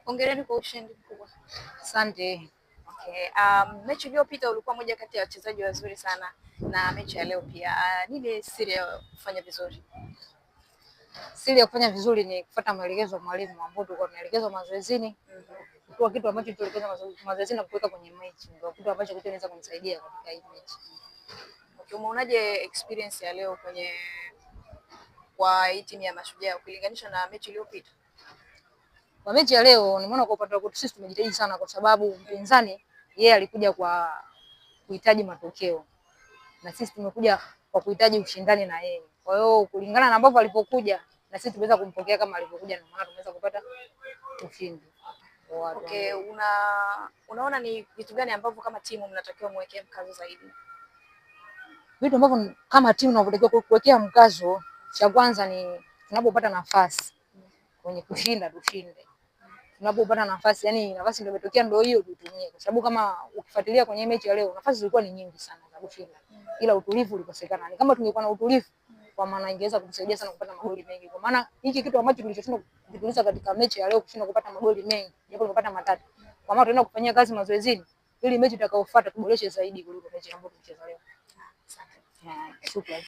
Hongereni kwa ushindi mkubwa. Asante. Okay. Mechi iliyopita ulikuwa moja kati ya wachezaji wazuri sana na mechi ya leo pia. Nini siri ya kufanya vizuri? Siri ya kufanya vizuri ni kufuata maelekezo ya mwalimu ambao tulikuwa tunaelekezwa mazoezini. Kwa kitu ambacho tulielekezwa mazoezini na kuweka kwenye mechi ndio kitu ambacho kinaweza kumsaidia katika hii mechi. Okay, umeonaje experience ya leo kwa hii timu ya Mashujaa ukilinganisha na mechi iliyopita? Kwa mechi ya leo nimeona kwa upande wetu sisi tumejitahidi sana kwa sababu mpinzani yeye alikuja kwa kuhitaji matokeo. Na sisi tumekuja kwa kuhitaji ushindani na yeye. Kwa hiyo kulingana na ambavyo alipokuja na sisi tumeweza kumpokea kama alivyokuja na maana tumeweza kupata ushindi. Okay, unaona ni vitu gani ambavyo kama timu mnatakiwa muwekee mkazo zaidi? Vitu ambavyo kama timu tunavyotakiwa kuwekea mkazo, cha kwanza ni tunapopata nafasi kwenye kushinda tushinde. Tunapopata nafasi, yani nafasi ndio imetokea ndio hiyo tuitumie. Kwa sababu kama ukifuatilia kwenye mechi ya leo, nafasi zilikuwa ni nyingi sana za kushinda. Ila utulivu ulikosekana. Ni kama tungekuwa na utulivu, kwa maana ingeweza kutusaidia sana kupata magoli mengi. Kwa maana hiki kitu ambacho tulichoshinda kutuliza katika mechi ya leo kushinda kupata magoli mengi, japo tumepata matatu. Kwa maana tunaenda kufanyia kazi mazoezini ili mechi itakayofuata tuboreshe zaidi kuliko mechi ambayo tulicheza leo. Asante. Shukrani.